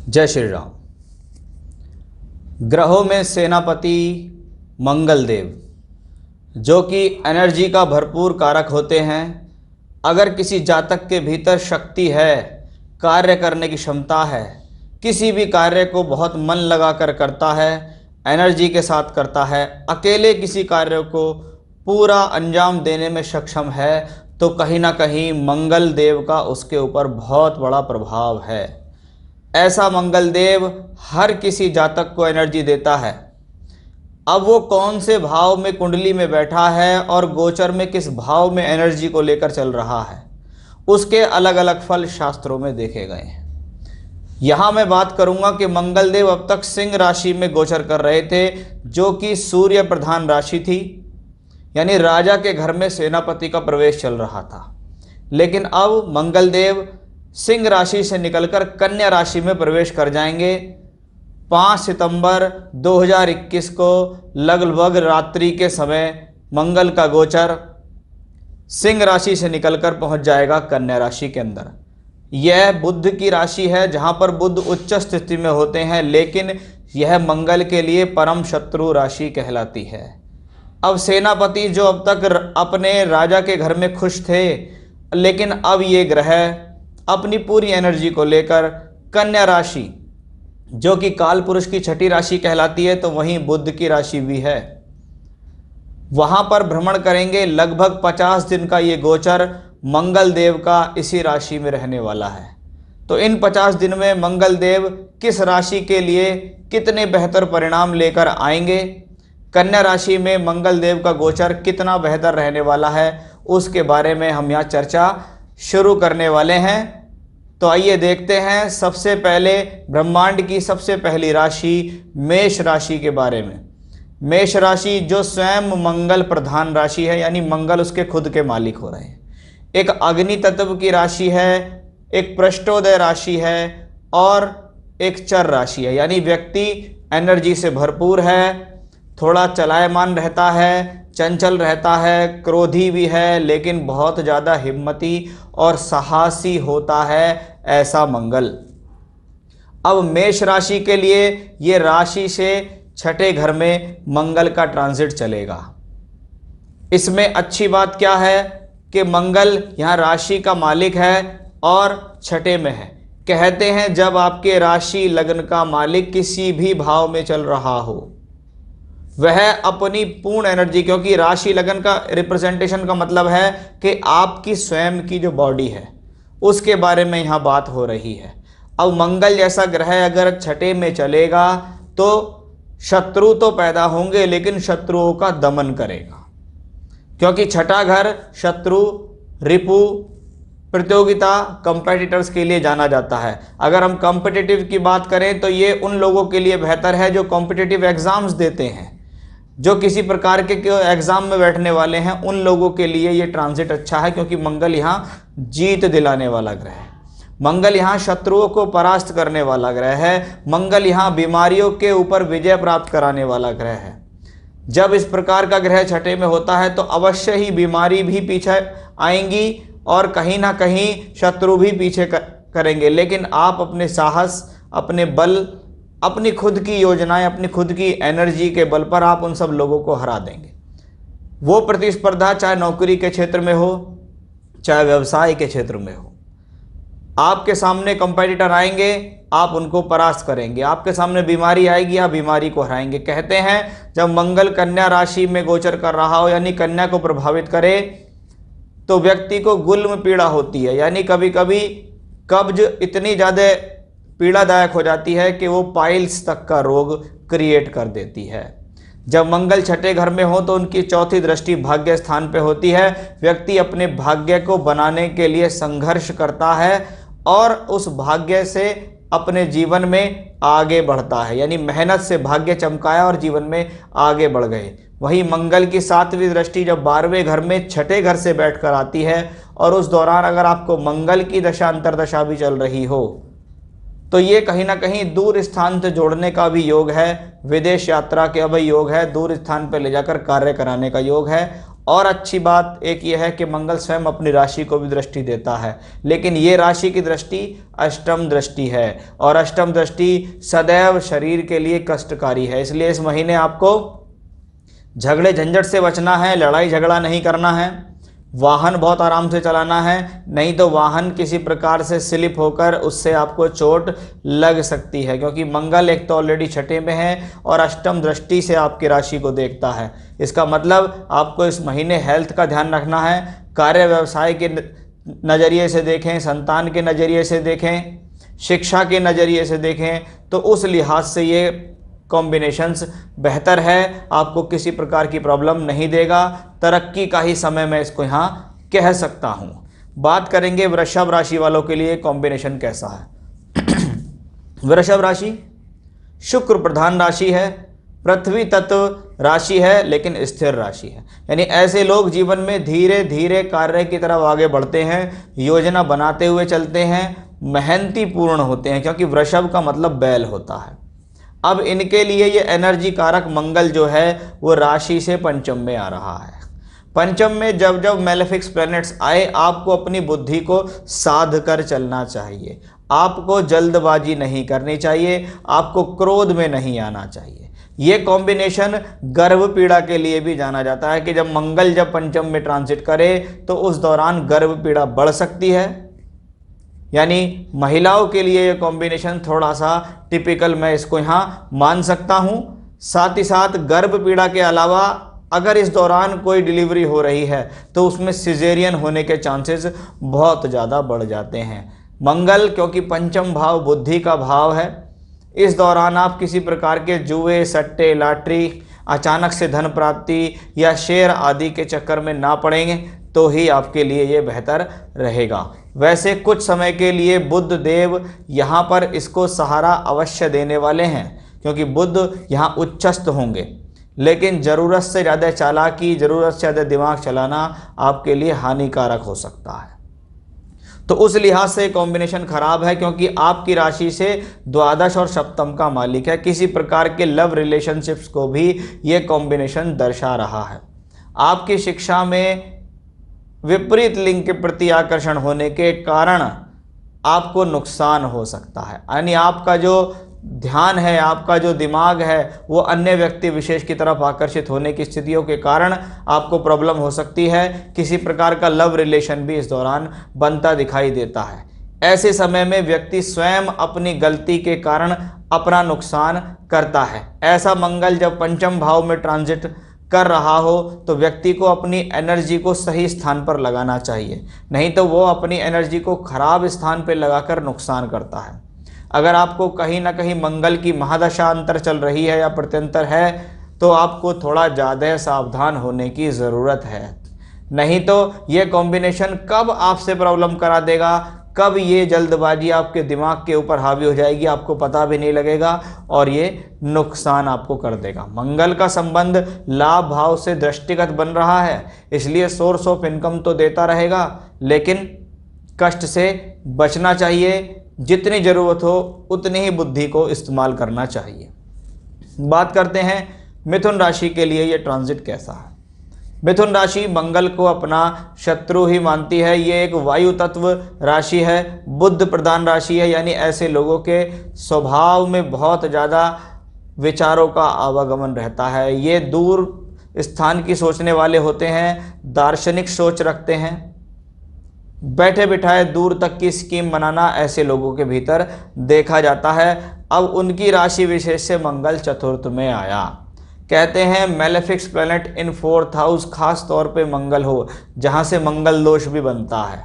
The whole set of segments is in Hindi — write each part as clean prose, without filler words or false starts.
जय श्री राम। ग्रहों में सेनापति मंगल देव, जो कि एनर्जी का भरपूर कारक होते हैं। अगर किसी जातक के भीतर शक्ति है, कार्य करने की क्षमता है, किसी भी कार्य को बहुत मन लगाकर करता है, एनर्जी के साथ करता है, अकेले किसी कार्य को पूरा अंजाम देने में सक्षम है, तो कहीं ना कहीं मंगल देव का उसके ऊपर बहुत बड़ा प्रभाव है। ऐसा मंगल देव हर किसी जातक को एनर्जी देता है। अब वो कौन से भाव में कुंडली में बैठा है और गोचर में किस भाव में एनर्जी को लेकर चल रहा है, उसके अलग अलग फल शास्त्रों में देखे गए हैं। यहाँ मैं बात करूँगा कि मंगल देव अब तक सिंह राशि में गोचर कर रहे थे, जो कि सूर्य प्रधान राशि थी, यानी राजा के घर में सेनापति का प्रवेश चल रहा था। लेकिन अब मंगल देव सिंह राशि से निकलकर कन्या राशि में प्रवेश कर जाएंगे। 5 सितंबर 2021 को लगभग रात्रि के समय मंगल का गोचर सिंह राशि से निकलकर पहुंच जाएगा कन्या राशि के अंदर। यह बुध की राशि है, जहां पर बुध उच्च स्थिति में होते हैं, लेकिन यह मंगल के लिए परम शत्रु राशि कहलाती है। अब सेनापति जो अब तक अपने राजा के घर में खुश थे, लेकिन अब ये ग्रह अपनी पूरी एनर्जी को लेकर कन्या राशि, जो कि काल पुरुष की छठी राशि कहलाती है, तो वहीं बुध की राशि भी है, वहां पर भ्रमण करेंगे। लगभग 50 दिन का ये गोचर मंगल देव का इसी राशि में रहने वाला है। तो इन 50 दिन में मंगल देव किस राशि के लिए कितने बेहतर परिणाम लेकर आएंगे, कन्या राशि में मंगल देव का गोचर कितना बेहतर रहने वाला है, उसके बारे में हम यहाँ चर्चा शुरू करने वाले हैं। तो आइए देखते हैं सबसे पहले ब्रह्मांड की सबसे पहली राशि मेष राशि के बारे में। मेष राशि जो स्वयं मंगल प्रधान राशि है, यानी मंगल उसके खुद के मालिक हो रहे हैं। एक अग्नि तत्व की राशि है, एक पृष्ठोदय राशि है और एक चर राशि है, यानी व्यक्ति एनर्जी से भरपूर है, थोड़ा चलायमान रहता है, चंचल रहता है, क्रोधी भी है, लेकिन बहुत ज़्यादा हिम्मती और साहसी होता है, ऐसा मंगल। अब मेष राशि के लिए ये राशि से छठे घर में मंगल का ट्रांजिट चलेगा। इसमें अच्छी बात क्या है कि मंगल यहाँ राशि का मालिक है और छठे में है। कहते हैं जब आपके राशि लग्न का मालिक किसी भी भाव में चल रहा हो, वह अपनी पूर्ण एनर्जी, क्योंकि राशि लगन का रिप्रेजेंटेशन का मतलब है कि आपकी स्वयं की जो बॉडी है उसके बारे में यहाँ बात हो रही है। अब मंगल जैसा ग्रह अगर छठे में चलेगा तो शत्रु तो पैदा होंगे, लेकिन शत्रुओं का दमन करेगा, क्योंकि छठा घर शत्रु, रिपु, प्रतियोगिता, कंपेटिटर्स के लिए जाना जाता है। अगर हम कॉम्पिटिटिव की बात करें तो ये उन लोगों के लिए बेहतर है जो कॉम्पिटिटिव एग्जाम्स देते हैं, जो किसी प्रकार के एग्जाम में बैठने वाले हैं, उन लोगों के लिए ये ट्रांजिट अच्छा है, क्योंकि मंगल यहाँ जीत दिलाने वाला ग्रह है। मंगल यहाँ शत्रुओं को परास्त करने वाला ग्रह है। मंगल यहाँ बीमारियों के ऊपर विजय प्राप्त कराने वाला ग्रह है। जब इस प्रकार का ग्रह छठे में होता है तो अवश्य ही बीमारी भी पीछे आएंगी और कहीं ना कहीं शत्रु भी पीछे करेंगे, लेकिन आप अपने साहस, अपने बल, अपनी खुद की योजनाएं, अपनी खुद की एनर्जी के बल पर आप उन सब लोगों को हरा देंगे। वो प्रतिस्पर्धा चाहे नौकरी के क्षेत्र में हो, चाहे व्यवसाय के क्षेत्र में हो, आपके सामने कंपेटिटर आएंगे, आप उनको परास्त करेंगे। आपके सामने बीमारी आएगी, आप बीमारी को हराएंगे। कहते हैं जब मंगल कन्या राशि में गोचर कर रहा हो, यानी कन्या को प्रभावित करे, तो व्यक्ति को गुल्म पीड़ा होती है, यानी कभी कभी कब्ज इतनी ज़्यादा पीड़ादायक हो जाती है कि वो पाइल्स तक का रोग क्रिएट कर देती है। जब मंगल छठे घर में हो तो उनकी चौथी दृष्टि भाग्य स्थान पे होती है। व्यक्ति अपने भाग्य को बनाने के लिए संघर्ष करता है और उस भाग्य से अपने जीवन में आगे बढ़ता है, यानी मेहनत से भाग्य चमकाया और जीवन में आगे बढ़ गए। वहीं मंगल की 7वीं दृष्टि जब 12वें घर में छठे घर से बैठकर आती है और उस दौरान अगर आपको मंगल की दशा अंतर्दशा भी चल रही हो, तो ये कहीं ना कहीं दूर स्थान से जोड़ने का भी योग है, विदेश यात्रा का भी योग है, दूर स्थान पर ले जाकर कार्य कराने का योग है और अच्छी बात एक ये है कि मंगल स्वयं अपनी राशि को भी दृष्टि देता है, लेकिन ये राशि की दृष्टि अष्टम दृष्टि है और अष्टम दृष्टि सदैव शरीर के लिए कष्टकारी है। इसलिए इस महीने आपको झगड़े झंझट से बचना है, लड़ाई झगड़ा नहीं करना है, वाहन बहुत आराम से चलाना है, नहीं तो वाहन किसी प्रकार से स्लिप होकर उससे आपको चोट लग सकती है, क्योंकि मंगल एक तो ऑलरेडी छठे में है और अष्टम दृष्टि से आपकी राशि को देखता है। इसका मतलब आपको इस महीने हेल्थ का ध्यान रखना है। कार्य व्यवसाय के नज़रिए से देखें, संतान के नज़रिए से देखें, शिक्षा के नज़रिए से देखें, तो उस लिहाज से ये कॉम्बिनेशंस बेहतर है, आपको किसी प्रकार की प्रॉब्लम नहीं देगा। तरक्की का ही समय मैं इसको यहाँ कह सकता हूँ। बात करेंगे वृषभ राशि वालों के लिए कॉम्बिनेशन कैसा है। वृषभ राशि शुक्र प्रधान राशि है, पृथ्वी तत्व राशि है, लेकिन स्थिर राशि है। यानी ऐसे लोग जीवन में धीरे धीरे कार्य की तरफ आगे बढ़ते हैं, योजना बनाते हुए चलते हैं, मेहनती पूर्ण होते हैं, क्योंकि वृषभ का मतलब बैल होता है। अब इनके लिए ये एनर्जी कारक मंगल जो है वो राशि से पंचम में आ रहा है। पंचम में जब जब मेलेफिक्स प्लैनेट्स आए, आपको अपनी बुद्धि को साध कर चलना चाहिए, आपको जल्दबाजी नहीं करनी चाहिए, आपको क्रोध में नहीं आना चाहिए। ये कॉम्बिनेशन गर्भ पीड़ा के लिए भी जाना जाता है कि जब मंगल जब पंचम में ट्रांजिट करे तो उस दौरान गर्भ पीड़ा बढ़ सकती है। यानी महिलाओं के लिए ये कॉम्बिनेशन थोड़ा सा टिपिकल मैं इसको यहाँ मान सकता हूँ। साथ ही साथ गर्भ पीड़ा के अलावा अगर इस दौरान कोई डिलीवरी हो रही है तो उसमें सिजेरियन होने के चांसेस बहुत ज़्यादा बढ़ जाते हैं। मंगल क्योंकि पंचम भाव बुद्धि का भाव है, इस दौरान आप किसी प्रकार के जुए, सट्टे, लॉटरी, अचानक से धन प्राप्ति या शेयर आदि के चक्कर में ना पड़ेंगे तो ही आपके लिए ये बेहतर रहेगा। वैसे कुछ समय के लिए बुध देव यहाँ पर इसको सहारा अवश्य देने वाले हैं, क्योंकि बुध यहाँ उच्चस्थ होंगे, लेकिन ज़रूरत से ज़्यादा चालाकी, ज़रूरत से ज़्यादा दिमाग चलाना आपके लिए हानिकारक हो सकता है। तो उस लिहाज से कॉम्बिनेशन खराब है, क्योंकि आपकी राशि से द्वादश और सप्तम का मालिक है। किसी प्रकार के लव रिलेशनशिप्स को भी ये कॉम्बिनेशन दर्शा रहा है। आपकी शिक्षा में विपरीत लिंग के प्रति आकर्षण होने के कारण आपको नुकसान हो सकता है। यानी आपका जो ध्यान है, आपका जो दिमाग है, वो अन्य व्यक्ति विशेष की तरफ आकर्षित होने की स्थितियों के कारण आपको प्रॉब्लम हो सकती है। किसी प्रकार का लव रिलेशन भी इस दौरान बनता दिखाई देता है। ऐसे समय में व्यक्ति स्वयं अपनी गलती के कारण अपना नुकसान करता है। ऐसा मंगल जब पंचम भाव में ट्रांजिट कर रहा हो तो व्यक्ति को अपनी एनर्जी को सही स्थान पर लगाना चाहिए, नहीं तो वो अपनी एनर्जी को खराब स्थान पर लगाकर नुकसान करता है। अगर आपको कहीं ना कहीं मंगल की महादशा अंतर चल रही है या प्रत्यंतर है तो आपको थोड़ा ज़्यादा सावधान होने की ज़रूरत है, नहीं तो ये कॉम्बिनेशन कब आपसे प्रॉब्लम करा देगा, कब ये जल्दबाजी आपके दिमाग के ऊपर हावी हो जाएगी आपको पता भी नहीं लगेगा और ये नुकसान आपको कर देगा। मंगल का संबंध लाभ भाव से दृष्टिगत बन रहा है, इसलिए सोर्स ऑफ इनकम तो देता रहेगा, लेकिन कष्ट से बचना चाहिए। जितनी ज़रूरत हो उतनी ही बुद्धि को इस्तेमाल करना चाहिए। बात करते हैं मिथुन राशि के लिए ये ट्रांजिट कैसा है। मिथुन राशि मंगल को अपना शत्रु ही मानती है। ये एक वायु तत्व राशि है, बुध प्रधान राशि है, यानी ऐसे लोगों के स्वभाव में बहुत ज़्यादा विचारों का आवागमन रहता है। ये दूर स्थान की सोचने वाले होते हैं, दार्शनिक सोच रखते हैं, बैठे बिठाए दूर तक की स्कीम बनाना ऐसे लोगों के भीतर देखा जाता है। अब उनकी राशि विशेष से मंगल चतुर्थ में आया। कहते हैं मेलेफिक्स प्लैनेट इन 4th हाउस, खास तौर पे मंगल हो, जहाँ से मंगल दोष भी बनता है।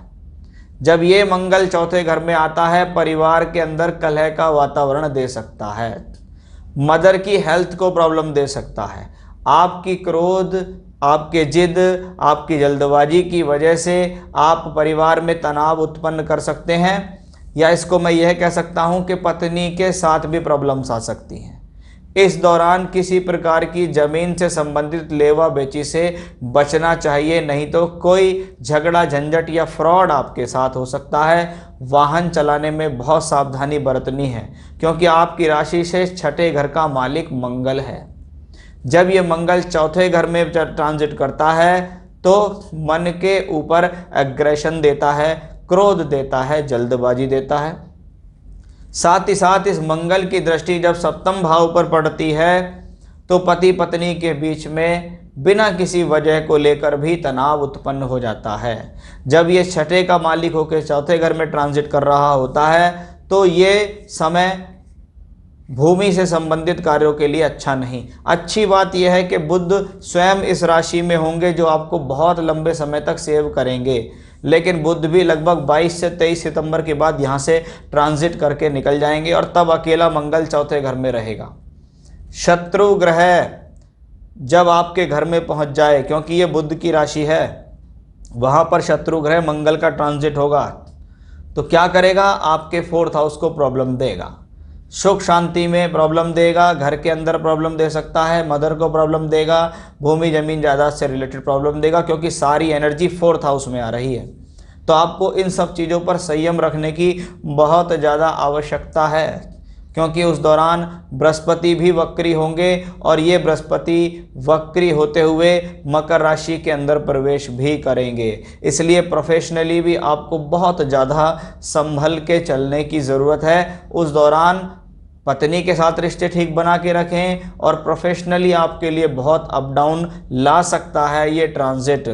जब ये मंगल चौथे घर में आता है परिवार के अंदर कलह का वातावरण दे सकता है, मदर की हेल्थ को प्रॉब्लम दे सकता है। आपकी क्रोध, आपके जिद, आपकी जल्दबाजी की वजह से आप परिवार में तनाव उत्पन्न कर सकते हैं, या इसको मैं यह कह सकता हूं कि पत्नी के साथ भी प्रॉब्लम्स आ सकती हैं। इस दौरान किसी प्रकार की ज़मीन से संबंधित लेवा बेची से बचना चाहिए, नहीं तो कोई झगड़ा झंझट या फ्रॉड आपके साथ हो सकता है। वाहन चलाने में बहुत सावधानी बरतनी है, क्योंकि आपकी राशि से छठे घर का मालिक मंगल है। जब ये मंगल चौथे घर में ट्रांजिट करता है तो मन के ऊपर एग्रेशन देता है, क्रोध देता है, जल्दबाजी देता है। साथ ही साथ इस मंगल की दृष्टि जब सप्तम भाव पर पड़ती है तो पति पत्नी के बीच में बिना किसी वजह को लेकर भी तनाव उत्पन्न हो जाता है। जब ये छठे का मालिक होकर चौथे घर में ट्रांजिट कर रहा होता है तो ये समय भूमि से संबंधित कार्यों के लिए अच्छा नहीं। अच्छी बात यह है कि बुध स्वयं इस राशि में होंगे जो आपको बहुत लंबे समय तक सेव करेंगे, लेकिन बुध भी लगभग 22 से 23 सितंबर के बाद यहाँ से ट्रांजिट करके निकल जाएंगे और तब अकेला मंगल चौथे घर में रहेगा। शत्रु ग्रह जब आपके घर में पहुँच जाए, क्योंकि ये बुध की राशि है, वहाँ पर शत्रु ग्रह मंगल का ट्रांजिट होगा तो क्या करेगा, आपके 4th हाउस को प्रॉब्लम देगा, सुख शांति में प्रॉब्लम देगा, घर के अंदर प्रॉब्लम दे सकता है, मदर को प्रॉब्लम देगा, भूमि जमीन जायदाद से रिलेटेड प्रॉब्लम देगा, क्योंकि सारी एनर्जी 4th हाउस में आ रही है। तो आपको इन सब चीज़ों पर संयम रखने की बहुत ज़्यादा आवश्यकता है, क्योंकि उस दौरान बृहस्पति भी वक्री होंगे और ये बृहस्पति वक्री होते हुए मकर राशि के अंदर प्रवेश भी करेंगे। इसलिए प्रोफेशनली भी आपको बहुत ज़्यादा संभल के चलने की ज़रूरत है। उस दौरान पत्नी के साथ रिश्ते ठीक बना के रखें और प्रोफेशनली आपके लिए बहुत अप डाउन ला सकता है ये ट्रांजिट,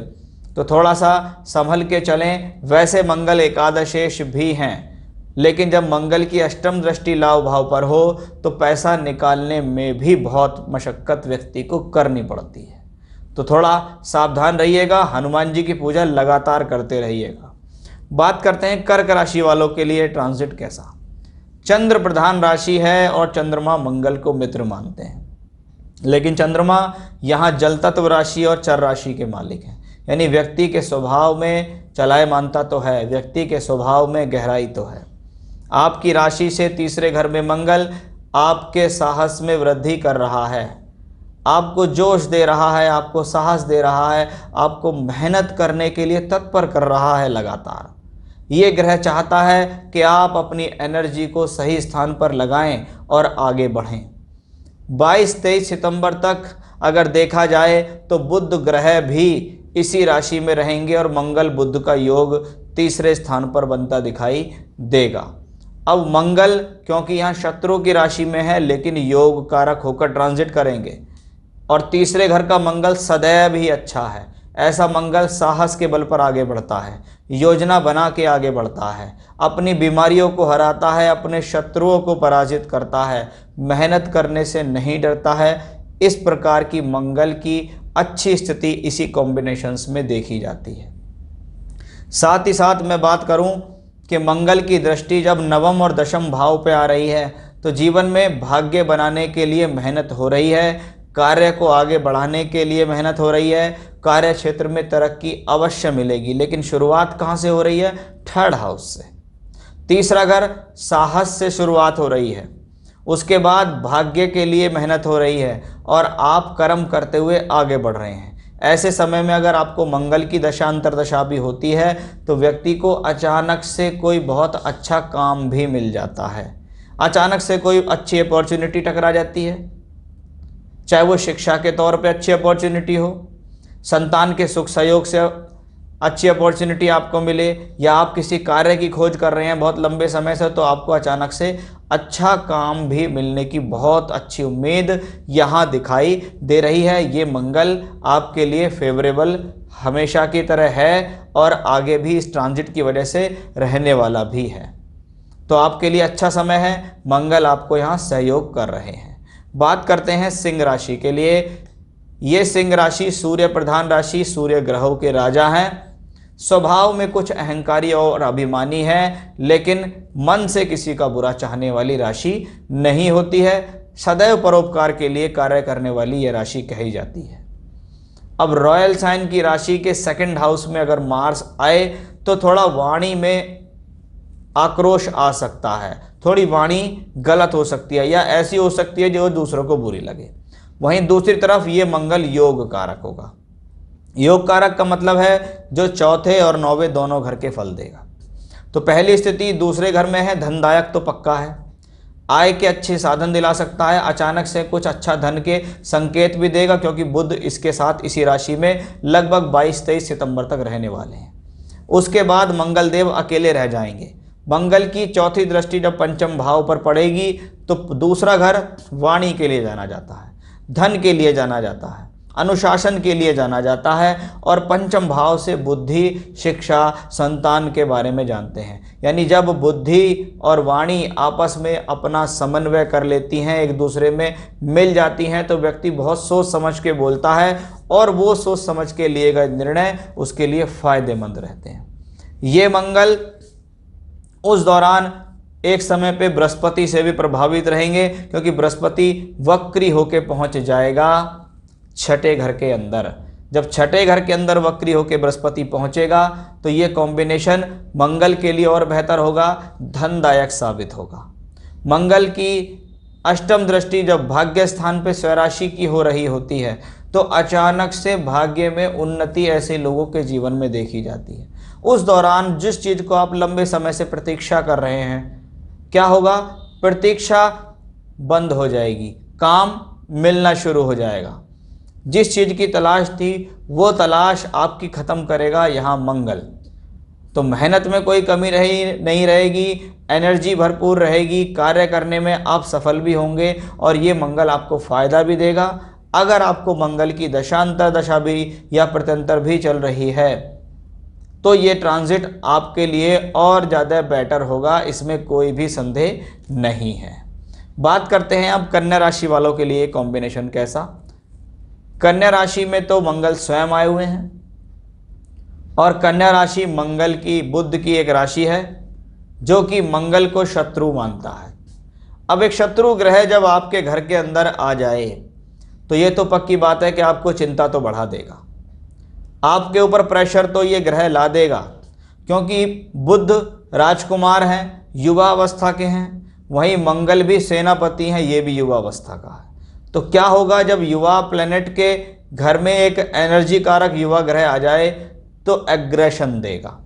तो थोड़ा सा संभल के चलें। वैसे मंगल एकादशेष भी हैं, लेकिन जब मंगल की अष्टम दृष्टि लाभ भाव पर हो तो पैसा निकालने में भी बहुत मशक्कत व्यक्ति को करनी पड़ती है, तो थोड़ा सावधान रहिएगा। हनुमान जी की पूजा लगातार करते रहिएगा। बात करते हैं कर्क राशि वालों के लिए ट्रांजिट कैसा। चंद्र प्रधान राशि है और चंद्रमा मंगल को मित्र मानते हैं, लेकिन चंद्रमा यहाँ जल तत्व राशि और चर राशि के मालिक हैं, यानी व्यक्ति के स्वभाव में चलायमानता तो है, व्यक्ति के स्वभाव में गहराई तो है। आपकी राशि से तीसरे घर में मंगल आपके साहस में वृद्धि कर रहा है, आपको जोश दे रहा है, आपको साहस दे रहा है, आपको मेहनत करने के लिए तत्पर कर रहा है लगातार। ये ग्रह चाहता है कि आप अपनी एनर्जी को सही स्थान पर लगाएं और आगे बढ़ें। 22-23 सितंबर तक अगर देखा जाए तो बुध ग्रह भी इसी राशि में रहेंगे और मंगल बुध का योग तीसरे स्थान पर बनता दिखाई देगा। अब मंगल क्योंकि यहाँ शत्रु की राशि में है लेकिन योग कारक होकर ट्रांजिट करेंगे और तीसरे घर का मंगल सदैव ही अच्छा है। ऐसा मंगल साहस के बल पर आगे बढ़ता है, योजना बना के आगे बढ़ता है, अपनी बीमारियों को हराता है, अपने शत्रुओं को पराजित करता है, मेहनत करने से नहीं डरता है। इस प्रकार की मंगल की अच्छी स्थिति इसी कॉम्बिनेशंस में देखी जाती है। साथ ही साथ मैं बात करूं कि मंगल की दृष्टि जब नवम और दशम भाव पे आ रही है तो जीवन में भाग्य बनाने के लिए मेहनत हो रही है, कार्य को आगे बढ़ाने के लिए मेहनत हो रही है, कार्य क्षेत्र में तरक्की अवश्य मिलेगी। लेकिन शुरुआत कहाँ से हो रही है? 3rd हाउस से। तीसरा घर साहस से शुरुआत हो रही है, उसके बाद भाग्य के लिए मेहनत हो रही है और आप कर्म करते हुए आगे बढ़ रहे हैं। ऐसे समय में अगर आपको मंगल की दशा अंतर्दशा भी होती है तो व्यक्ति को अचानक से कोई बहुत अच्छा काम भी मिल जाता है, अचानक से कोई अच्छी अपॉर्चुनिटी टकरा जाती है, चाहे वो शिक्षा के तौर पे अच्छी अपॉर्चुनिटी हो, संतान के सुख सहयोग से अच्छी अपॉर्चुनिटी आपको मिले, या आप किसी कार्य की खोज कर रहे हैं बहुत लंबे समय से तो आपको अचानक से अच्छा काम भी मिलने की बहुत अच्छी उम्मीद यहाँ दिखाई दे रही है। ये मंगल आपके लिए फेवरेबल हमेशा की तरह है और आगे भी इस ट्रांजिट की वजह से रहने वाला भी है, तो आपके लिए अच्छा समय है। मंगल आपको यहाँ सहयोग कर रहे हैं। बात करते हैं सिंह राशि के लिए। ये सिंह राशि सूर्य प्रधान राशि, सूर्य ग्रहों के राजा हैं। स्वभाव में कुछ अहंकारी और अभिमानी है, लेकिन मन से किसी का बुरा चाहने वाली राशि नहीं होती है। सदैव परोपकार के लिए कार्य करने वाली ये राशि कही जाती है। अब रॉयल साइन की राशि के 2nd हाउस में अगर मार्स आए तो थोड़ा वाणी में आक्रोश आ सकता है, थोड़ी वाणी गलत हो सकती है या ऐसी हो सकती है जो दूसरों को बुरी लगे। वहीं दूसरी तरफ ये मंगल योग कारक होगा। योग कारक का मतलब है जो चौथे और 9वें दोनों घर के फल देगा। तो पहली स्थिति दूसरे घर में है, धनदायक तो पक्का है। आय के अच्छे साधन दिला सकता है, अचानक से कुछ अच्छा धन के संकेत भी देगा, क्योंकि बुध इसके साथ इसी राशि में लगभग 22-23 सितंबर तक रहने वाले हैं। उसके बाद मंगल देव अकेले रह जाएंगे। मंगल की चौथी दृष्टि जब पंचम भाव पर पड़ेगी तो दूसरा घर वाणी के लिए जाना जाता है, धन के लिए जाना जाता है, अनुशासन के लिए जाना जाता है, और पंचम भाव से बुद्धि, शिक्षा, संतान के बारे में जानते हैं। यानी जब बुद्धि और वाणी आपस में अपना समन्वय कर लेती हैं, एक दूसरे में मिल जाती हैं, तो व्यक्ति बहुत सोच समझ के बोलता है, और वो सोच समझ के लिए गए निर्णय उसके लिए फायदेमंद रहते हैं। ये मंगल उस दौरान एक समय पे बृहस्पति से भी प्रभावित रहेंगे, क्योंकि बृहस्पति वक्री होके पहुंच जाएगा छठे घर के अंदर। जब छठे घर के अंदर वक्री होके बृहस्पति पहुंचेगा तो ये कॉम्बिनेशन मंगल के लिए और बेहतर होगा, धनदायक साबित होगा। मंगल की अष्टम दृष्टि जब भाग्य स्थान पे स्वराशि की हो रही होती है तो अचानक से भाग्य में उन्नति ऐसे लोगों के जीवन में देखी जाती है। उस दौरान जिस चीज़ को आप लंबे समय से प्रतीक्षा कर रहे हैं, क्या होगा? प्रतीक्षा बंद हो जाएगी, काम मिलना शुरू हो जाएगा। जिस चीज़ की तलाश थी वो तलाश आपकी ख़त्म करेगा यहाँ मंगल। तो मेहनत में कोई कमी नहीं रहेगी, एनर्जी भरपूर रहेगी, कार्य करने में आप सफल भी होंगे, और ये मंगल आपको फ़ायदा भी देगा। अगर आपको मंगल की दशांतर दशा भी या प्रत्यंतर भी चल रही है तो ये ट्रांजिट आपके लिए और ज़्यादा बेटर होगा, इसमें कोई भी संदेह नहीं है। बात करते हैं अब कन्या राशि वालों के लिए कॉम्बिनेशन कैसा। कन्या राशि में तो मंगल स्वयं आए हुए हैं, और कन्या राशि मंगल की, बुध की एक राशि है जो कि मंगल को शत्रु मानता है। अब एक शत्रु ग्रह जब आपके घर के अंदर आ जाए तो ये तो पक्की बात है कि आपको चिंता तो बढ़ा देगा, आपके ऊपर प्रेशर तो ये ग्रह ला देगा, क्योंकि बुध राजकुमार हैं, युवा अवस्था के हैं, वहीं मंगल भी सेनापति हैं, ये भी युवा अवस्था का है। तो क्या होगा जब युवा प्लेनेट के घर में एक एनर्जी कारक युवा ग्रह आ जाए तो एग्रेशन देगा।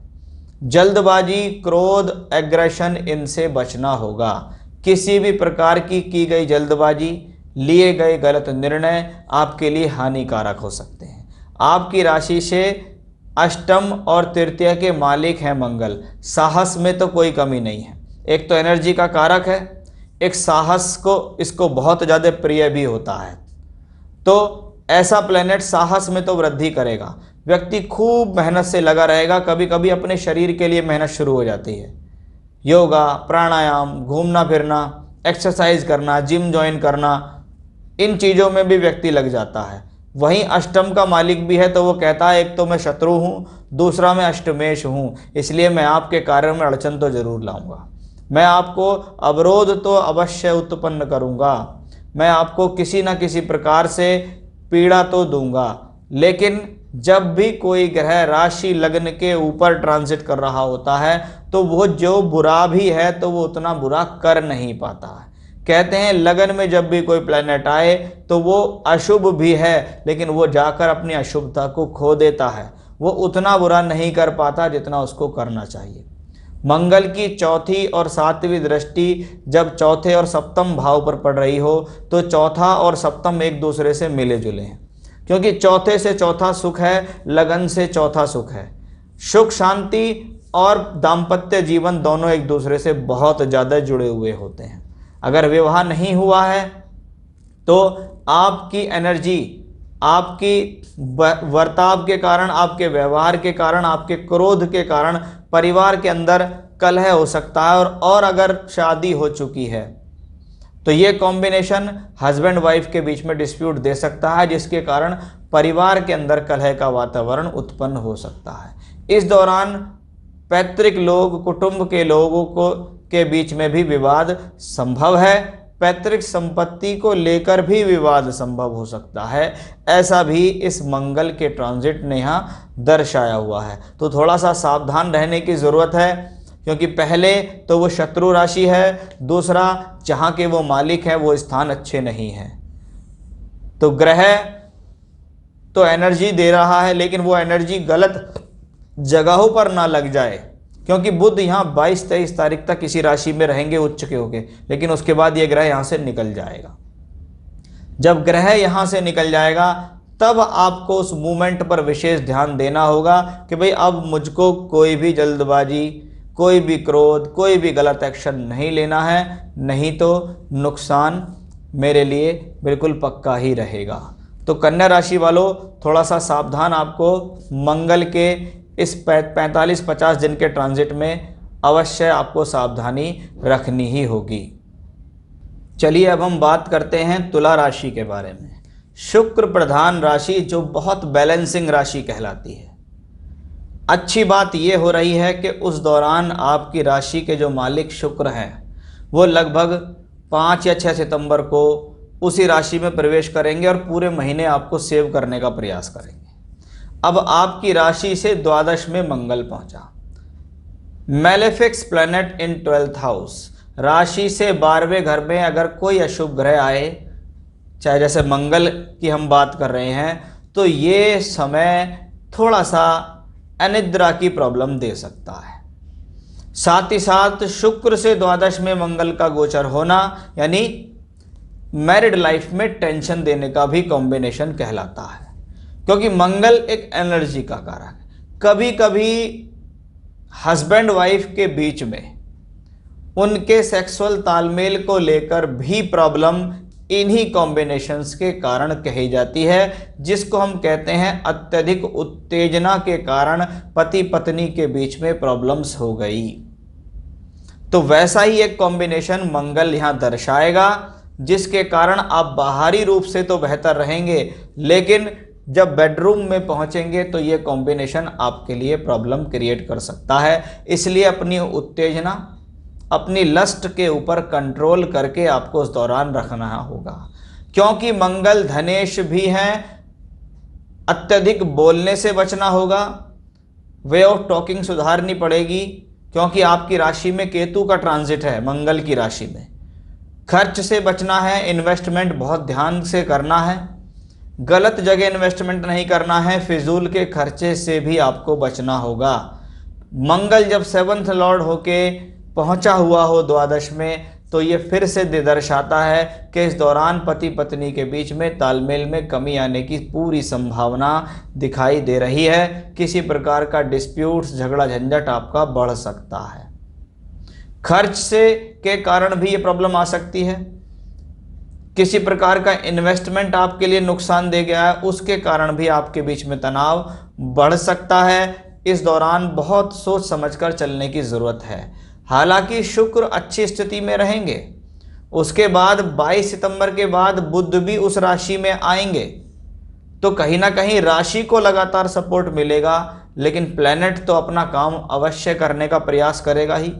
जल्दबाजी, क्रोध, एग्रेशन, इनसे बचना होगा। किसी भी प्रकार की गई जल्दबाजी, लिए गए गलत निर्णय आपके लिए हानिकारक हो सकते हैं। आपकी राशि से अष्टम और तृतीय के मालिक हैं मंगल। साहस में तो कोई कमी नहीं है, एक तो एनर्जी का कारक है, एक साहस को इसको बहुत ज़्यादा प्रिय भी होता है। तो ऐसा प्लेनेट साहस में तो वृद्धि करेगा, व्यक्ति खूब मेहनत से लगा रहेगा। कभी कभी अपने शरीर के लिए मेहनत शुरू हो जाती है, योगा, प्राणायाम, घूमना फिरना, एक्सरसाइज करना, जिम ज्वाइन करना, इन चीज़ों में भी व्यक्ति लग जाता है। वहीं अष्टम का मालिक भी है, तो वो कहता है एक तो मैं शत्रु हूँ, दूसरा मैं अष्टमेश हूँ, इसलिए मैं आपके कार्यों में अड़चन तो जरूर लाऊंगा, मैं आपको अवरोध तो अवश्य उत्पन्न करूंगा, मैं आपको किसी न किसी प्रकार से पीड़ा तो दूंगा। लेकिन जब भी कोई ग्रह राशि लग्न के ऊपर ट्रांजिट कर रहा होता है तो वो जो बुरा भी है तो वो उतना बुरा कर नहीं पाता है। कहते हैं लगन में जब भी कोई प्लैनेट आए तो वो अशुभ भी है, लेकिन वो जाकर अपनी अशुभता को खो देता है, वो उतना बुरा नहीं कर पाता जितना उसको करना चाहिए। मंगल की चौथी और सातवीं दृष्टि जब चौथे और सप्तम भाव पर पड़ रही हो तो चौथा और सप्तम एक दूसरे से मिले जुले हैं, क्योंकि चौथे से चौथा सुख है, लगन से चौथा सुख है। सुख, शांति और दाम्पत्य जीवन दोनों एक दूसरे से बहुत ज़्यादा जुड़े हुए होते हैं। अगर विवाह नहीं हुआ है तो आपकी एनर्जी, आपकी वर्ताव के कारण, आपके व्यवहार के कारण, आपके क्रोध के कारण परिवार के अंदर कलह हो सकता है। और अगर शादी हो चुकी है तो ये कॉम्बिनेशन हस्बैंड वाइफ के बीच में डिस्प्यूट दे सकता है, जिसके कारण परिवार के अंदर कलह का वातावरण उत्पन्न हो सकता है। इस दौरान पैतृक लोग, कुटुंब के लोगों के बीच में भी विवाद संभव है, पैतृक संपत्ति को लेकर भी विवाद संभव हो सकता है। ऐसा भी इस मंगल के ट्रांजिट ने यहाँ दर्शाया हुआ है। तो थोड़ा सा सावधान रहने की ज़रूरत है, क्योंकि पहले तो वो शत्रु राशि है, दूसरा जहाँ के वो मालिक हैं वो स्थान अच्छे नहीं हैं। तो ग्रह तो एनर्जी दे रहा है, लेकिन वो एनर्जी गलत जगहों पर ना लग जाए, क्योंकि बुध यहाँ 22-23 तारीख तक किसी राशि में रहेंगे उच्च के होके, लेकिन उसके बाद ये ग्रह यहाँ से निकल जाएगा। जब ग्रह यहाँ से निकल जाएगा तब आपको उस मूवमेंट पर विशेष ध्यान देना होगा कि भाई अब मुझको कोई भी जल्दबाजी, कोई भी क्रोध, कोई भी गलत एक्शन नहीं लेना है, नहीं तो नुकसान मेरे लिए बिल्कुल पक्का ही रहेगा। तो कन्या राशि वालों, थोड़ा सा सावधान आपको मंगल के इस 45-50 दिन के ट्रांजिट में अवश्य आपको सावधानी रखनी ही होगी। चलिए अब हम बात करते हैं तुला राशि के बारे में। शुक्र प्रधान राशि जो बहुत बैलेंसिंग राशि कहलाती है। अच्छी बात यह हो रही है कि उस दौरान आपकी राशि के जो मालिक शुक्र हैं वो लगभग 5 या 6 सितंबर को उसी राशि में प्रवेश करेंगे और पूरे महीने आपको सेव करने का प्रयास करेंगे। अब आपकी राशि से द्वादश में मंगल पहुंचा, मैलेफिक्स प्लैनेट इन 12th हाउस। राशि से 12वें घर में अगर कोई अशुभ ग्रह आए, चाहे जैसे मंगल की हम बात कर रहे हैं, तो ये समय थोड़ा सा अनिद्रा की प्रॉब्लम दे सकता है। साथ ही साथ शुक्र से द्वादश में मंगल का गोचर होना यानी मैरिड लाइफ में टेंशन देने का भी कॉम्बिनेशन कहलाता है, क्योंकि मंगल एक एनर्जी का कारक है। कभी कभी हस्बैंड वाइफ के बीच में उनके सेक्सुअल तालमेल को लेकर भी प्रॉब्लम इन्हीं कॉम्बिनेशंस के कारण कही जाती है, जिसको हम कहते हैं अत्यधिक उत्तेजना के कारण पति पत्नी के बीच में प्रॉब्लम्स हो गई। तो वैसा ही एक कॉम्बिनेशन मंगल यहाँ दर्शाएगा, जिसके कारण आप बाहरी रूप से तो बेहतर रहेंगे, लेकिन जब बेडरूम में पहुंचेंगे तो ये कॉम्बिनेशन आपके लिए प्रॉब्लम क्रिएट कर सकता है। इसलिए अपनी उत्तेजना, अपनी लस्ट के ऊपर कंट्रोल करके आपको उस दौरान रखना होगा, क्योंकि मंगल धनेश भी हैं। अत्यधिक बोलने से बचना होगा, वे ऑफ टॉकिंग सुधारनी पड़ेगी, क्योंकि आपकी राशि में केतु का ट्रांजिट है मंगल की राशि में। खर्च से बचना है, इन्वेस्टमेंट बहुत ध्यान से करना है, गलत जगह इन्वेस्टमेंट नहीं करना है, फिजूल के खर्चे से भी आपको बचना होगा। मंगल जब 7th लॉर्ड होके पहुंचा हुआ हो द्वादश में, तो ये फिर से दर्शाता है कि इस दौरान पति पत्नी के बीच में तालमेल में कमी आने की पूरी संभावना दिखाई दे रही है। किसी प्रकार का डिस्प्यूट्स, झगड़ा झंझट आपका बढ़ सकता है। खर्च से के कारण भी ये प्रॉब्लम आ सकती है। किसी प्रकार का इन्वेस्टमेंट आपके लिए नुकसान दे गया है, उसके कारण भी आपके बीच में तनाव बढ़ सकता है। इस दौरान बहुत सोच समझकर चलने की ज़रूरत है। हालांकि शुक्र अच्छी स्थिति में रहेंगे, उसके बाद 22 सितंबर के बाद बुध भी उस राशि में आएंगे, तो कहीं ना कहीं राशि को लगातार सपोर्ट मिलेगा, लेकिन प्लैनेट तो अपना काम अवश्य करने का प्रयास करेगा ही।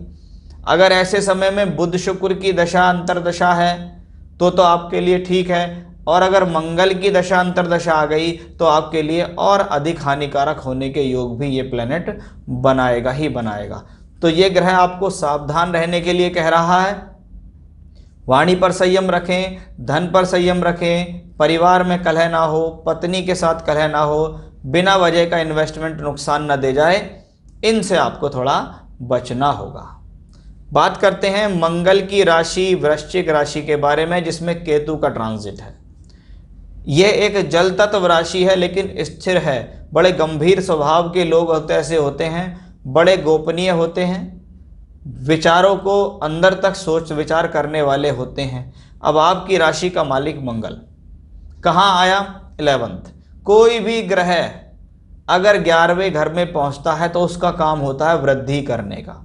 अगर ऐसे समय में बुध शुक्र की दशा अंतरदशा है तो आपके लिए ठीक है, और अगर मंगल की दशा अंतरदशा आ गई तो आपके लिए और अधिक हानिकारक होने के योग भी ये प्लैनेट बनाएगा ही बनाएगा। तो ये ग्रह आपको सावधान रहने के लिए कह रहा है। वाणी पर संयम रखें, धन पर संयम रखें, परिवार में कलह ना हो, पत्नी के साथ कलह ना हो, बिना वजह का इन्वेस्टमेंट नुकसान न दे जाए, इनसे आपको थोड़ा बचना होगा। बात करते हैं मंगल की राशि वृश्चिक राशि के बारे में, जिसमें केतु का ट्रांजिट है। यह एक जल तत्व राशि है, लेकिन स्थिर है। बड़े गंभीर स्वभाव के लोग ऐसे होते हैं, बड़े गोपनीय होते हैं, विचारों को अंदर तक सोच विचार करने वाले होते हैं। अब आपकी राशि का मालिक मंगल कहाँ आया? 11th। कोई भी ग्रह अगर 11वें घर में पहुंचता है तो उसका काम होता है वृद्धि करने का,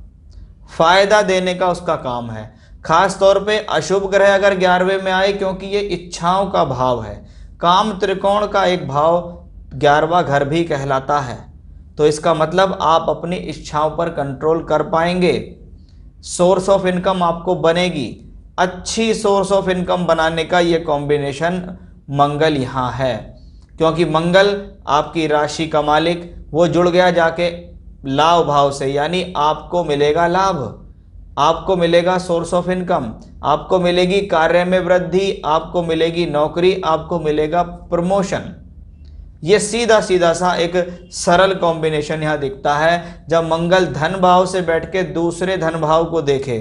फायदा देने का उसका काम है। खास तौर पे अशुभ ग्रह अगर 11वें में आए, क्योंकि ये इच्छाओं का भाव है, काम त्रिकोण का एक भाव 11वां घर भी कहलाता है, तो इसका मतलब आप अपनी इच्छाओं पर कंट्रोल कर पाएंगे। सोर्स ऑफ इनकम आपको बनेगी, अच्छी सोर्स ऑफ इनकम बनाने का ये कॉम्बिनेशन मंगल यहाँ है, क्योंकि मंगल आपकी राशि का मालिक वो जुड़ गया जाके लाभ भाव से, यानी आपको मिलेगा लाभ, आपको मिलेगा सोर्स ऑफ इनकम, आपको मिलेगी कार्य में वृद्धि, आपको मिलेगी नौकरी, आपको मिलेगा प्रमोशन। ये सीधा सीधा सा एक सरल कॉम्बिनेशन यहाँ दिखता है। जब मंगल धन भाव से बैठ के दूसरे धन भाव को देखे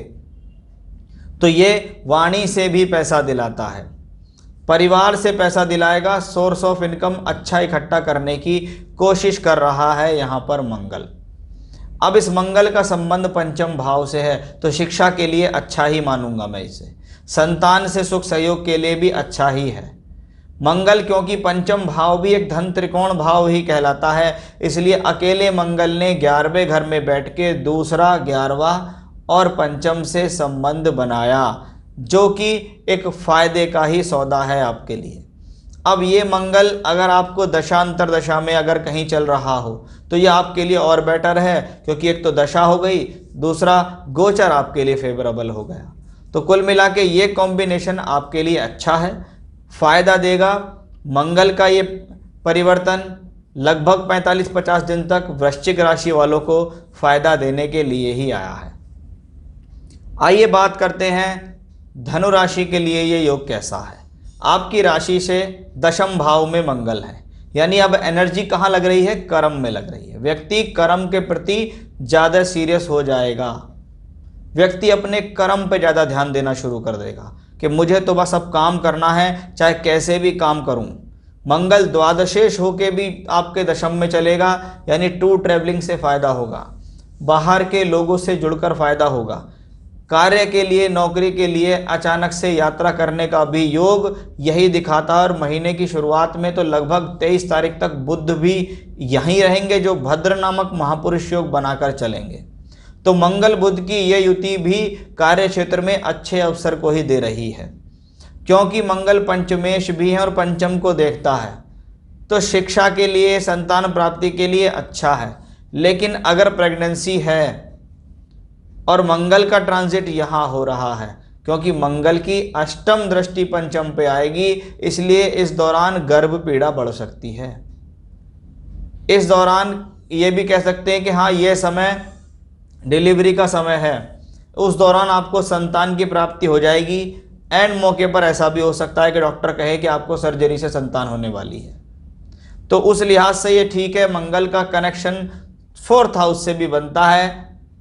तो ये वाणी से भी पैसा दिलाता है, परिवार से पैसा दिलाएगा, सोर्स ऑफ इनकम अच्छा इकट्ठा करने की कोशिश कर रहा है यहाँ पर मंगल। अब इस मंगल का संबंध पंचम भाव से है तो शिक्षा के लिए अच्छा ही मानूंगा मैं इसे। संतान से सुख सहयोग के लिए भी अच्छा ही है मंगल, क्योंकि पंचम भाव भी एक धन त्रिकोण भाव ही कहलाता है। इसलिए अकेले मंगल ने 11वें घर में बैठ के दूसरा, 11वां और पंचम से संबंध बनाया, जो कि एक फायदे का ही सौदा है आपके लिए। अब ये मंगल अगर आपको दशांतर दशा में अगर कहीं चल रहा हो तो ये आपके लिए और बेटर है, क्योंकि एक तो दशा हो गई, दूसरा गोचर आपके लिए फेवरेबल हो गया। तो कुल मिला के ये कॉम्बिनेशन आपके लिए अच्छा है, फायदा देगा। मंगल का ये परिवर्तन लगभग 45-50 दिन तक वृश्चिक राशि वालों को फायदा देने के लिए ही आया है। आइए बात करते हैं धनु राशि के लिए ये योग कैसा है। आपकी राशि से दशम भाव में मंगल है, यानी अब एनर्जी कहाँ लग रही है? कर्म में लग रही है। व्यक्ति कर्म के प्रति ज़्यादा सीरियस हो जाएगा, व्यक्ति अपने कर्म पे ज़्यादा ध्यान देना शुरू कर देगा कि मुझे तो बस अब काम करना है, चाहे कैसे भी काम करूं। मंगल द्वादशेश होके भी आपके दशम में चलेगा, यानी टूर ट्रैवलिंग से फ़ायदा होगा, बाहर के लोगों से जुड़कर फ़ायदा होगा, कार्य के लिए, नौकरी के लिए अचानक से यात्रा करने का भी योग यही दिखाता है। और महीने की शुरुआत में तो लगभग 23 तारीख तक बुध भी यहीं रहेंगे, जो भद्र नामक महापुरुष योग बनाकर चलेंगे। तो मंगल बुध की ये युति भी कार्य क्षेत्र में अच्छे अवसर को ही दे रही है, क्योंकि मंगल पंचमेश भी है और पंचम को देखता है। तो शिक्षा के लिए, संतान प्राप्ति के लिए अच्छा है। लेकिन अगर प्रेगनेंसी है और मंगल का ट्रांजिट यहाँ हो रहा है, क्योंकि मंगल की अष्टम दृष्टि पंचम पे आएगी, इसलिए इस दौरान गर्भ पीड़ा बढ़ सकती है। इस दौरान ये भी कह सकते हैं कि हाँ, ये समय डिलीवरी का समय है, उस दौरान आपको संतान की प्राप्ति हो जाएगी। एंड मौके पर ऐसा भी हो सकता है कि डॉक्टर कहे कि आपको सर्जरी से संतान होने वाली है। तो उस लिहाज से ये ठीक है। मंगल का कनेक्शन 4th हाउस से भी बनता है,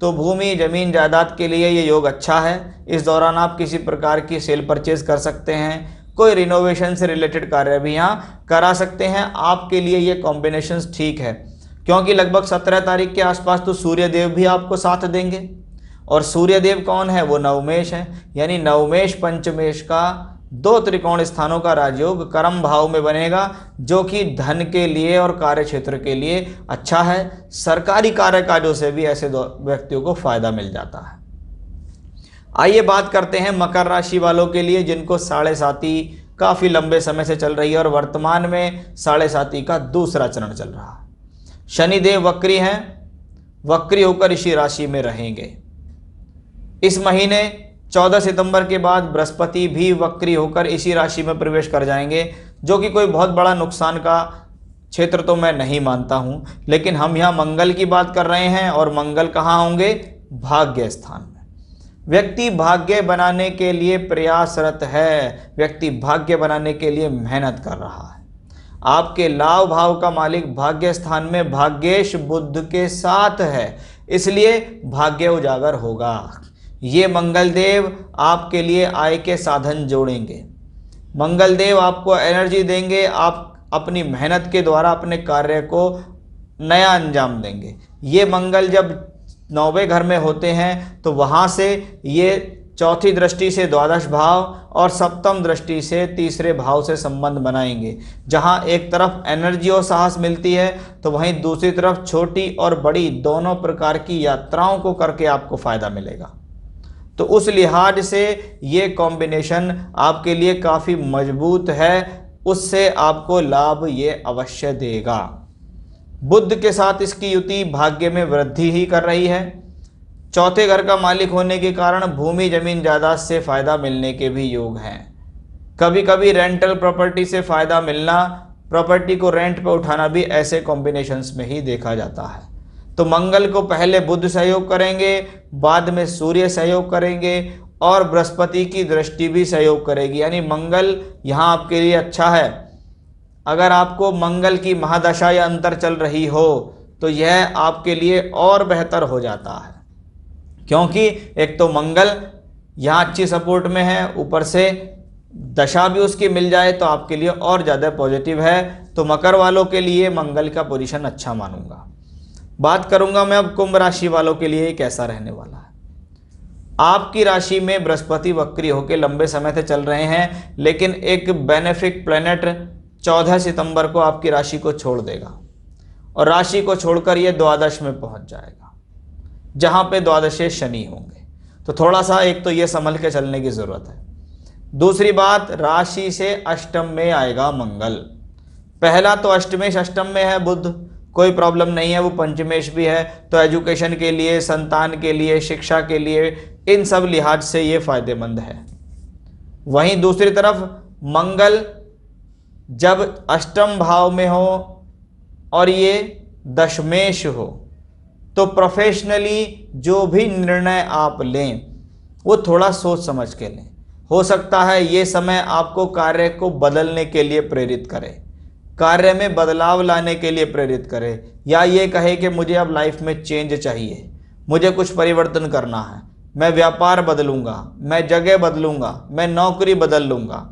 तो भूमि, जमीन, जायदाद के लिए ये योग अच्छा है। इस दौरान आप किसी प्रकार की सेल परचेज कर सकते हैं, कोई रिनोवेशन से रिलेटेड कार्य भी यहाँ करा सकते हैं। आपके लिए ये कॉम्बिनेशंस ठीक है, क्योंकि लगभग 17 तारीख के आसपास तो सूर्यदेव भी आपको साथ देंगे। और सूर्यदेव कौन है? वो नवमेश है, यानी नवमेश पंचमेश का 2 त्रिकोण स्थानों का राजयोग कर्म भाव में बनेगा, जो कि धन के लिए और कार्य क्षेत्र के लिए अच्छा है। सरकारी कार्य काजों से भी ऐसे व्यक्तियों को फायदा मिल जाता है। आइए बात करते हैं मकर राशि वालों के लिए, जिनको साढ़े साती काफ़ी लंबे समय से चल रही है और वर्तमान में साढ़े साती का दूसरा चरण चल रहा है। शनिदेव वक्री हैं, वक्री होकर इसी राशि में रहेंगे। इस महीने 14 सितंबर के बाद बृहस्पति भी वक्री होकर इसी राशि में प्रवेश कर जाएंगे, जो कि कोई बहुत बड़ा नुकसान का क्षेत्र तो मैं नहीं मानता हूं। लेकिन हम यहाँ मंगल की बात कर रहे हैं, और मंगल कहाँ होंगे? भाग्य स्थान में। व्यक्ति भाग्य बनाने के लिए प्रयासरत है, व्यक्ति भाग्य बनाने के लिए मेहनत कर रहा है। आपके लाभ भाव का मालिक भाग्य स्थान में भाग्येश बुध के साथ है, इसलिए भाग्य उजागर होगा। ये मंगल देव आपके लिए आय के साधन जोड़ेंगे, मंगल देव आपको एनर्जी देंगे, आप अपनी मेहनत के द्वारा अपने कार्य को नया अंजाम देंगे। ये मंगल जब 9वें घर में होते हैं तो वहाँ से ये चौथी दृष्टि से द्वादश भाव और सप्तम दृष्टि से तीसरे भाव से संबंध बनाएंगे। जहाँ एक तरफ एनर्जी और साहस मिलती है, तो वहीं दूसरी तरफ छोटी और बड़ी दोनों प्रकार की यात्राओं को करके आपको फ़ायदा मिलेगा। तो उस लिहाज से ये कॉम्बिनेशन आपके लिए काफ़ी मजबूत है, उससे आपको लाभ ये अवश्य देगा। बुध के साथ इसकी युति भाग्य में वृद्धि ही कर रही है। चौथे घर का मालिक होने के कारण भूमि, जमीन, जायदाद से फ़ायदा मिलने के भी योग हैं। कभी कभी रेंटल प्रॉपर्टी से फ़ायदा मिलना, प्रॉपर्टी को रेंट पर उठाना भी ऐसे कॉम्बिनेशंस में ही देखा जाता है। तो मंगल को पहले बुध सहयोग करेंगे, बाद में सूर्य सहयोग करेंगे और बृहस्पति की दृष्टि भी सहयोग करेगी, यानी मंगल यहाँ आपके लिए अच्छा है। अगर आपको मंगल की महादशा या अंतर चल रही हो तो यह आपके लिए और बेहतर हो जाता है, क्योंकि एक तो मंगल यहाँ अच्छी सपोर्ट में है, ऊपर से दशा भी उसकी मिल जाए तो आपके लिए और ज़्यादा पॉजिटिव है। तो मकर वालों के लिए मंगल का पोजीशन अच्छा मानूंगा। बात करूंगा मैं अब कुंभ राशि वालों के लिए कैसा रहने वाला है। आपकी राशि में बृहस्पति वक्री होकर लंबे समय से चल रहे हैं, लेकिन एक बेनिफिक प्लेनेट 14 सितंबर को आपकी राशि को छोड़ देगा और राशि को छोड़कर ये द्वादश में पहुंच जाएगा, जहां पे द्वादशे शनि होंगे। तो थोड़ा सा एक तो ये संभल के चलने की जरूरत है। दूसरी बात, राशि से अष्टम में आएगा मंगल। पहला तो अष्टमेश अष्टम में है बुध, कोई प्रॉब्लम नहीं है, वो पंचमेश भी है, तो एजुकेशन के लिए, संतान के लिए, शिक्षा के लिए, इन सब लिहाज से ये फायदेमंद है। वहीं दूसरी तरफ मंगल जब अष्टम भाव में हो और ये दशमेश हो तो प्रोफेशनली जो भी निर्णय आप लें वो थोड़ा सोच समझ के लें। हो सकता है ये समय आपको कार्य को बदलने के लिए प्रेरित करे, कार्य में बदलाव लाने के लिए प्रेरित करे, या ये कहे कि मुझे अब लाइफ में चेंज चाहिए, मुझे कुछ परिवर्तन करना है, मैं व्यापार बदलूंगा, मैं जगह बदलूंगा, मैं नौकरी बदल लूंगा।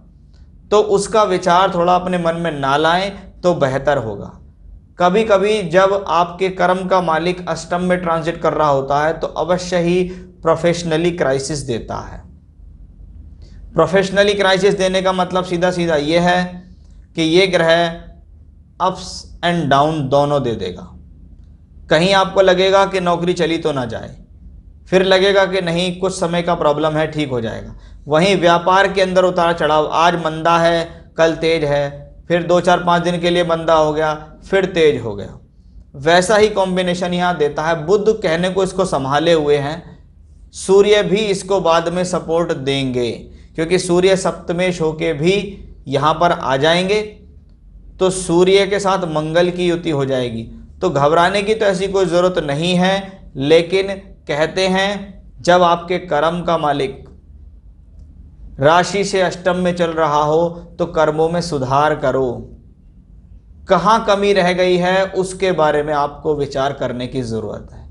तो उसका विचार थोड़ा अपने मन में ना लाएं तो बेहतर होगा। कभी कभी जब आपके कर्म का मालिक अष्टम में ट्रांजिट कर रहा होता है तो अवश्य ही प्रोफेशनली क्राइसिस देता है। प्रोफेशनली क्राइसिस देने का मतलब सीधा सीधा ये है कि ये ग्रह अप्स एंड डाउन दोनों दे देगा। कहीं आपको लगेगा कि नौकरी चली तो ना जाए, फिर लगेगा कि नहीं कुछ समय का प्रॉब्लम है, ठीक हो जाएगा। वहीं व्यापार के अंदर उतार चढ़ाव, आज मंदा है, कल तेज है, फिर 2-4-5 दिन के लिए मंदा हो गया, फिर तेज हो गया। वैसा ही कॉम्बिनेशन यहाँ देता है। बुध कहने को इसको संभाले हुए हैं, सूर्य भी इसको बाद में सपोर्ट देंगे, क्योंकि सूर्य सप्तमेश होके भी यहाँ पर आ जाएंगे तो सूर्य के साथ मंगल की युति हो जाएगी। तो घबराने की तो ऐसी कोई ज़रूरत नहीं है, लेकिन कहते हैं जब आपके कर्म का मालिक राशि से अष्टम में चल रहा हो तो कर्मों में सुधार करो। कहाँ कमी रह गई है उसके बारे में आपको विचार करने की ज़रूरत है।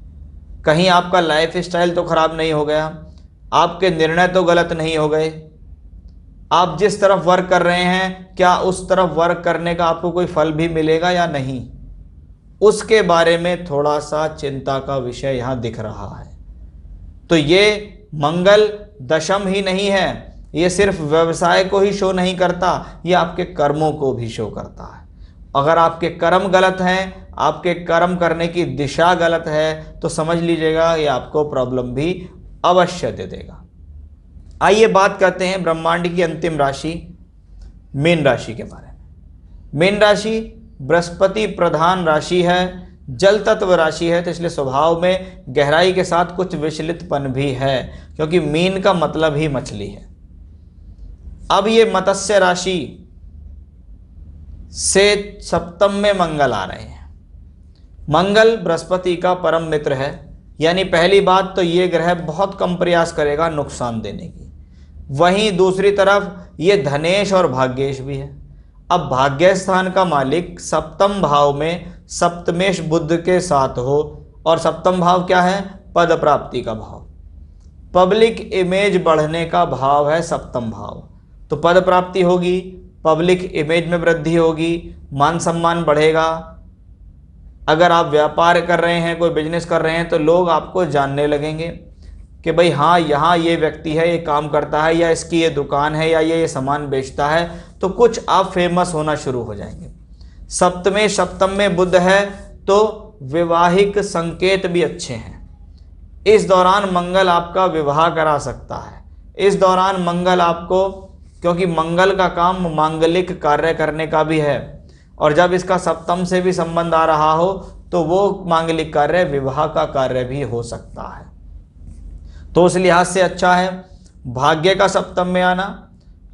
कहीं आपका लाइफ स्टाइल तो खराब नहीं हो गया, आपके निर्णय तो गलत नहीं हो गए, आप जिस तरफ वर्क कर रहे हैं क्या उस तरफ वर्क करने का आपको कोई फल भी मिलेगा या नहीं, उसके बारे में थोड़ा सा चिंता का विषय यहाँ दिख रहा है। तो ये मंगल दशम ही नहीं है, ये सिर्फ व्यवसाय को ही शो नहीं करता, ये आपके कर्मों को भी शो करता है। अगर आपके कर्म गलत हैं, आपके कर्म करने की दिशा गलत है, तो समझ लीजिएगा ये आपको प्रॉब्लम भी अवश्य दे देगा। आइए बात करते हैं ब्रह्मांड की अंतिम राशि मीन राशि के बारे में। मीन राशि बृहस्पति प्रधान राशि है, जल तत्व राशि है, तो इसलिए स्वभाव में गहराई के साथ कुछ विचलितपन भी है, क्योंकि मीन का मतलब ही मछली है। अब ये मत्स्य राशि से सप्तम में मंगल आ रहे हैं। मंगल बृहस्पति का परम मित्र है, यानी पहली बात तो ये ग्रह बहुत कम प्रयास करेगा नुकसान देने की। वहीं दूसरी तरफ ये धनेश और भाग्येश भी है। अब भाग्य स्थान का मालिक सप्तम भाव में सप्तमेश बुध के साथ हो, और सप्तम भाव क्या है? पद प्राप्ति का भाव, पब्लिक इमेज बढ़ने का भाव है सप्तम भाव। तो पद प्राप्ति होगी, पब्लिक इमेज में वृद्धि होगी, मान सम्मान बढ़ेगा। अगर आप व्यापार कर रहे हैं, कोई बिजनेस कर रहे हैं, तो लोग आपको जानने लगेंगे कि भाई हाँ यहाँ ये व्यक्ति है, ये काम करता है, या इसकी ये दुकान है, या ये सामान बेचता है, तो कुछ आप फेमस होना शुरू हो जाएंगे। सप्तम में बुध है तो वैवाहिक संकेत भी अच्छे हैं। इस दौरान मंगल आपका विवाह करा सकता है। इस दौरान मंगल आपको, क्योंकि मंगल का काम मांगलिक कार्य करने का भी है, और जब इसका सप्तम से भी संबंध आ रहा हो तो वो मांगलिक कार्य विवाह का कार्य भी हो सकता है। तो उस लिहाज से अच्छा है। भाग्य का सप्तम में आना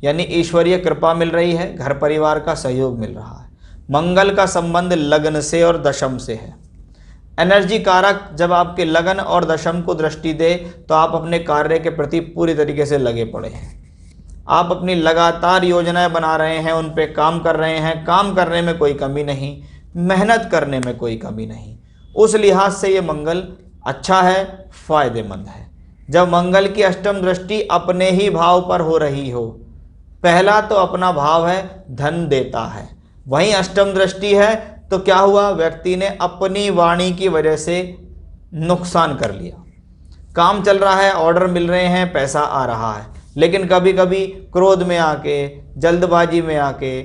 यानी ईश्वरीय कृपा मिल रही है, घर परिवार का सहयोग मिल रहा है। मंगल का संबंध लग्न से और दशम से है। एनर्जी कारक जब आपके लगन और दशम को दृष्टि दे तो आप अपने कार्य के प्रति पूरी तरीके से लगे पड़े हैं। आप अपनी लगातार योजनाएं बना रहे हैं, उन पे काम कर रहे हैं, काम करने में कोई कमी नहीं, मेहनत करने में कोई कमी नहीं। उस लिहाज से ये मंगल अच्छा है, फायदेमंद है। जब मंगल की अष्टम दृष्टि अपने ही भाव पर हो रही हो, पहला तो अपना भाव है धन देता है, वहीं अष्टम दृष्टि है तो क्या हुआ, व्यक्ति ने अपनी वाणी की वजह से नुकसान कर लिया। काम चल रहा है, ऑर्डर मिल रहे हैं, पैसा आ रहा है, लेकिन कभी कभी क्रोध में आके, जल्दबाजी में आके,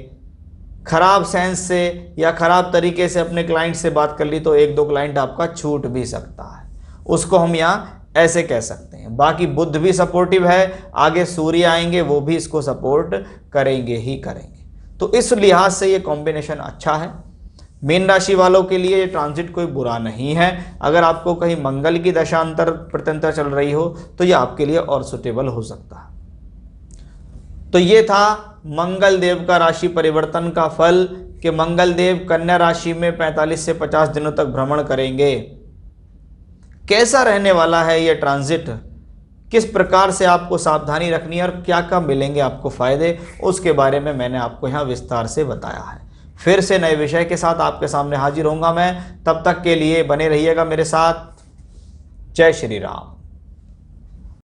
खराब सेंस से या खराब तरीके से अपने क्लाइंट से बात कर ली तो एक दो क्लाइंट आपका छूट भी सकता है। उसको हम यहाँ ऐसे कह सकते हैं। बाकी बुध भी सपोर्टिव है, आगे सूर्य आएंगे वो भी इसको सपोर्ट करेंगे ही करेंगे। तो इस लिहाज से ये कॉम्बिनेशन अच्छा है। मीन राशि वालों के लिए ये ट्रांजिट कोई बुरा नहीं है। अगर आपको कहीं मंगल की दशांतर प्रत्यंतर चल रही हो तो ये आपके लिए और सुटेबल हो सकता है। तो ये था मंगल देव का राशि परिवर्तन का फल कि मंगल देव कन्या राशि में 45 से 50 दिनों तक भ्रमण करेंगे। कैसा रहने वाला है ये ट्रांजिट, किस प्रकार से आपको सावधानी रखनी है और क्या क्या मिलेंगे आपको फायदे, उसके बारे में मैंने आपको यहाँ विस्तार से बताया है। फिर से नए विषय के साथ आपके सामने हाजिर होऊंगा मैं। तब तक के लिए बने रहिएगा मेरे साथ। जय श्री राम।